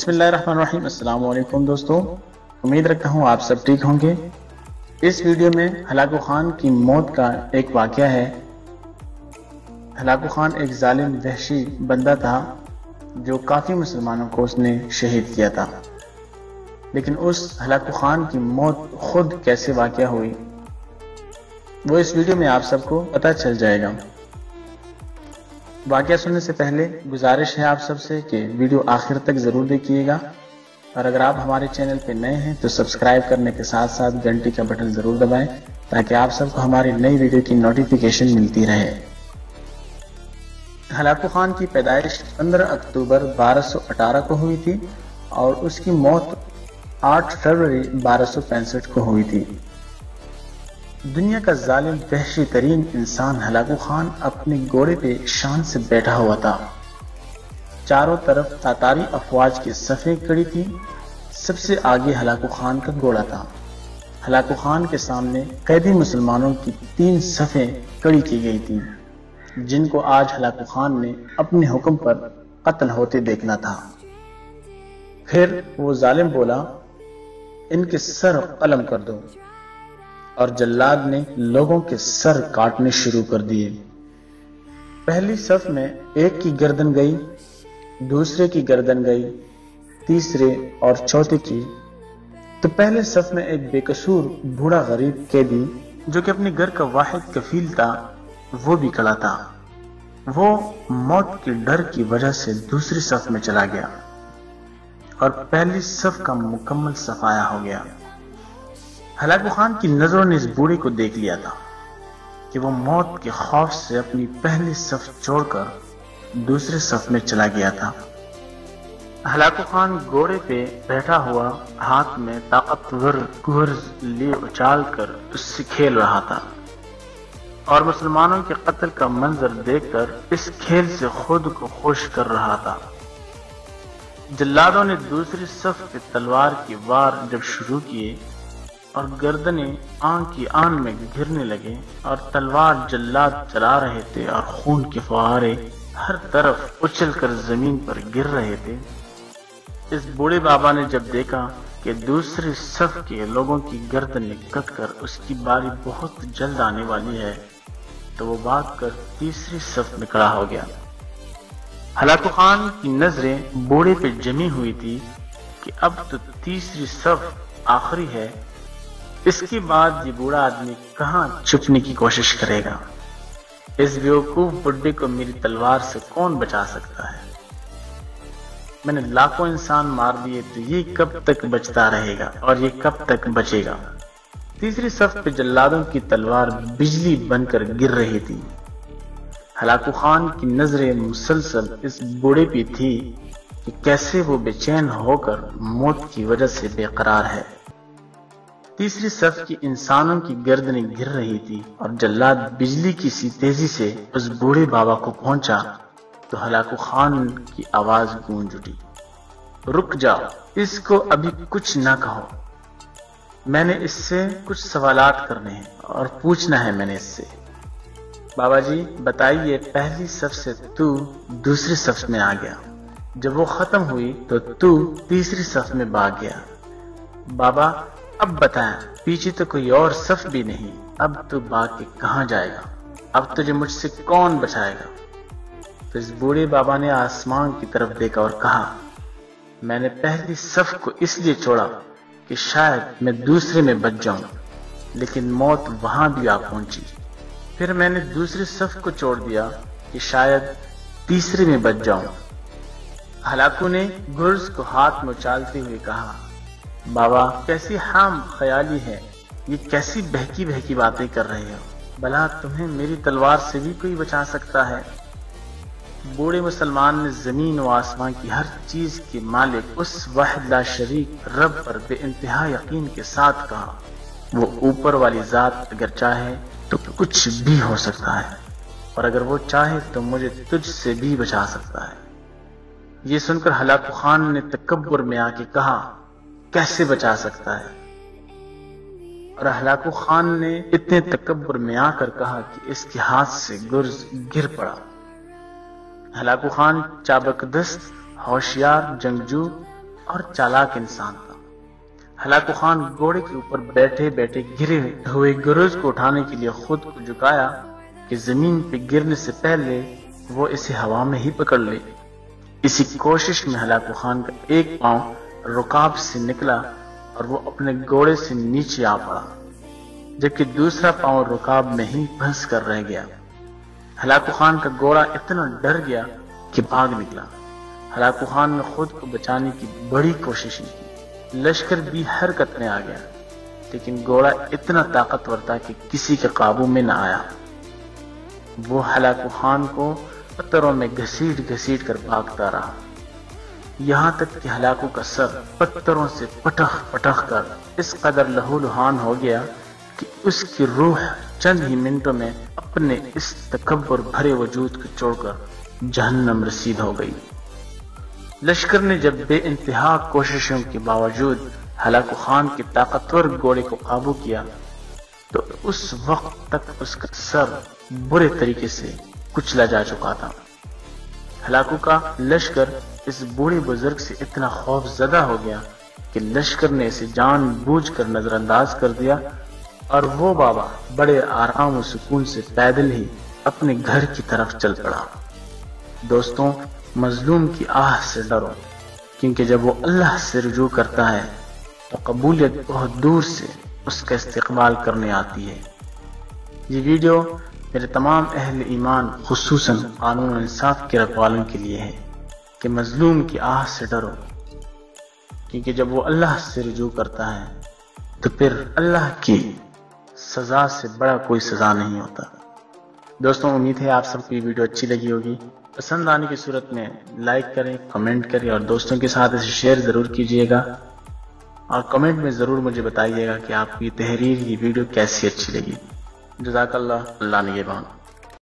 बिस्मिल्लाहिर्रहमानिर्रहीम। अस्सलाम वालेकुम दोस्तों, उम्मीद रखता हूँ आप सब ठीक होंगे। इस वीडियो में हलाकू खान की मौत का एक वाक़या है। हलाकू खान एक जालिम वहशी बंदा था जो काफ़ी मुसलमानों को उसने शहीद किया था, लेकिन उस हलाकू खान की मौत खुद कैसे वाक़या हुई वो इस वीडियो में आप सबको पता चल जाएगा। वाक़या सुनने से पहले गुजारिश है आप सबसे कि वीडियो आखिर तक ज़रूर देखिएगा, और अगर आप हमारे चैनल पे नए हैं तो सब्सक्राइब करने के साथ साथ घंटी का बटन ज़रूर दबाएं ताकि आप सबको हमारी नई वीडियो की नोटिफिकेशन मिलती रहे। हलाकू खान की पैदाइश 15 अक्टूबर 1218 को हुई थी और उसकी मौत 8 फरवरी 1265 को हुई थी। दुनिया का जालिम वहशी तरीन इंसान हलाकू खान अपने घोड़े पे शान से बैठा हुआ था। चारों तरफ तातारी अफवाज की सफ़ें खड़ी थी। सबसे आगे हलाकू खान का घोड़ा था। हलाकू खान के सामने कैदी मुसलमानों की 3 सफ़ें खड़ी की गई थी, जिनको आज हलाकू खान ने अपने हुक्म पर कत्ल होते देखना था। फिर वो जालिम बोला, इनके सर कलम कर दो, और जल्लाद ने लोगों के सर काटने शुरू कर दिए। पहली सफ में एक की गर्दन गई, दूसरे की गर्दन गई, तीसरे और चौथे की। तो पहले सफ में एक बेकसूर बूढ़ा गरीब कैदी जो कि अपने घर का वाहिद कफील था वो भी खड़ा था। वो मौत के डर की वजह से दूसरी सफ में चला गया और पहली सफ का मुकम्मल सफाया हो गया। हलाकू खान की नजरों ने इस बूढ़े को देख लिया था कि वो मौत के खौफ से अपनी पहली सफ छोड़कर दूसरे सफ में चला गया था। हलाकू खान घोड़े पे बैठा हुआ हाथ में ताकतवर गुर्ज लिए उछाल कर उससे खेल रहा था और मुसलमानों के कत्ल का मंजर देखकर इस खेल से खुद को खुश कर रहा था। जल्लादों ने दूसरी सफ पे तलवार की वार जब शुरू किए और गर्दने आन की आन में गिरने लगे और तलवार जल्लाद चला रहे थे और खून के फुहारे हर तरफ उछलकर जमीन पर गिर रहे थे, इस बूढ़े बाबा ने जब देखा कि दूसरी सफ के लोगों की गर्दनें कटकर उसकी बारी बहुत जल्द आने वाली है, तो वो भागकर तीसरी सफ में खड़ा हो गया। हलाकू खान की नजरें बूढ़े पे जमी हुई थी कि अब तो तीसरी सफ आखिरी है, इसके बाद ये बूढ़ा आदमी कहां छुपने की कोशिश करेगा। इस बेवकूफ बुड्ढे को मेरी तलवार से कौन बचा सकता है। मैंने लाखों इंसान मार दिए तो ये कब तक बचता रहेगा और ये कब तक बचेगा। तीसरी सफ पे जल्लादों की तलवार बिजली बनकर गिर रही थी। हलाकू खान की नजरें मुसलसल इस बूढ़े पे थी कि कैसे वो बेचैन होकर मौत की वजह से बेकरार है। तीसरी सफ की इंसानों की गर्दनें गिर रही थी और जल्लाद बिजली की सी तेजी से उस बूढ़े बाबा को पहुंचा तो हलाकू खान की आवाज गूंज उठी, रुक जाओ, इसको अभी कुछ ना कहो, मैंने इससे कुछ सवालात करने हैं और पूछना है मैंने इससे। बाबा जी बताइए, पहली सफ से तू दूसरी सफ में आ गया, जब वो खत्म हुई तो तू तीसरी सफ में भाग गया। बाबा अब बताएं, पीछे तो कोई और सफ भी नहीं, अब तू भाग के कहां जाएगा, अब तुझे मुझसे कौन बचाएगा। तो इस बूढ़े बाबा ने आसमान की तरफ देखा और कहा, मैंने पहली सफ को इसलिए छोड़ा कि शायद मैं दूसरे में बच जाऊं, लेकिन मौत वहां भी आ पहुंची। फिर मैंने दूसरी सफ को छोड़ दिया कि शायद तीसरे में बच जाऊं। हलाकू ने गुर्ज को हाथ में उछालते हुए कहा, बाबा कैसी हाम ख्याली है, ये कैसी बहकी बहकी बातें कर रहे हो, भला तुम्हें मेरी तलवार से भी कोई बचा सकता है। बूढ़े मुसलमान ने जमीन व आसमान की हर चीज के मालिक उस वाहिद ला शरीक रब पर बेइंतहा यकीन के साथ कहा, वो ऊपर वाली जात अगर चाहे तो कुछ भी हो सकता है, और अगर वो चाहे तो मुझे तुझसे भी बचा सकता है। ये सुनकर हलाकू खान ने तकब्बुर में आके कहा, कैसे बचा सकता है। और हलाकू खान ने इतने तकब्बुर में आकर कहा कि इसके हाथ से गुर्ज गिर पड़ा। हलाकू खान चाबकदस्त, होशियार, जंगजू, اور چالاک انسان تھا۔ ہلاکو خان گھوڑے کے اوپر بیٹھے بیٹھے گرے ہوئے گرز کو اٹھانے کے لیے خود کو جھکایا کہ زمین پہ گرنے سے پہلے وہ اسے ہوا میں ہی پکڑ لے۔ اسی کوشش میں ہلاکو خان کا ایک پاؤں رکاب سے نکلا اور وہ اپنے گھوڑے سے نیچے آ پڑا، جبکہ دوسرا پاؤں رکاب میں ہی پھنس کر رہ گیا۔ ہلاکو خان کا گھوڑا اتنا ڈر گیا کہ بھاگ نکلا۔ ہلاکو خان نے خود کو بچانے کی بڑی کوشش کی، لشکر بھی حرکت میں آ گیا، لیکن گھوڑا اتنا طاقتور تھا کہ کسی کے قابو میں نہ آیا۔ وہ ہلاکو خان کو پتھروں میں گھسیٹ گھسیٹ کر بھاگتا رہا، یہاں تک کہ ہلاکو کا سر پتھروں سے پٹخ پٹخ کر اس قدر لہو لہان ہو گیا کہ اس کی روح چند ہی منٹوں میں اپنے اس تکبر بھرے وجود کو چھوڑ کر جہنم رسید ہو گئی۔ لشکر نے جب بے انتہا کوششوں کے باوجود ہلاکو خان کے طاقتور گھوڑے کو قابو کیا تو اس وقت تک اس کا سر برے طریقے سے کچلا جا چکا تھا۔ ہلاکو کا لشکر اس بوڑھے بزرگ سے اتنا خوف زدہ ہو گیا کہ لشکر نے اسے جان بوجھ کر نظر انداز کر دیا اور وہ بابا بڑے آرام و سکون سے پیدل ہی اپنے گھر کی طرف چل پڑا۔ دوستوں، مظلوم کی آہ سے ڈرو، کیونکہ جب وہ اللہ سے رجوع کرتا ہے تو قبولیت بہت دور سے اس کا استقبال کرنے آتی ہے۔ یہ ویڈیو میرے تمام اہل ایمان خصوصاً قانون و انصاف کے رکھوالوں کے لیے ہے کہ مظلوم کی آہ سے ڈرو، کیونکہ جب وہ اللہ سے رجوع کرتا ہے تو پھر اللہ کی سزا سے بڑا کوئی سزا نہیں ہوتا۔ دوستوں، امید ہے آپ سب کو یہ ویڈیو اچھی لگی ہوگی۔ پسند آنے کی صورت میں لائک کریں، کمنٹ کریں اور دوستوں کے ساتھ اسے شیئر ضرور کیجیے گا، اور کمنٹ میں ضرور مجھے بتائیے گا کہ آپ کی تحریر، یہ ویڈیو کیسی اچھی لگی۔ جزاک اللہ، اللہ نگہبان۔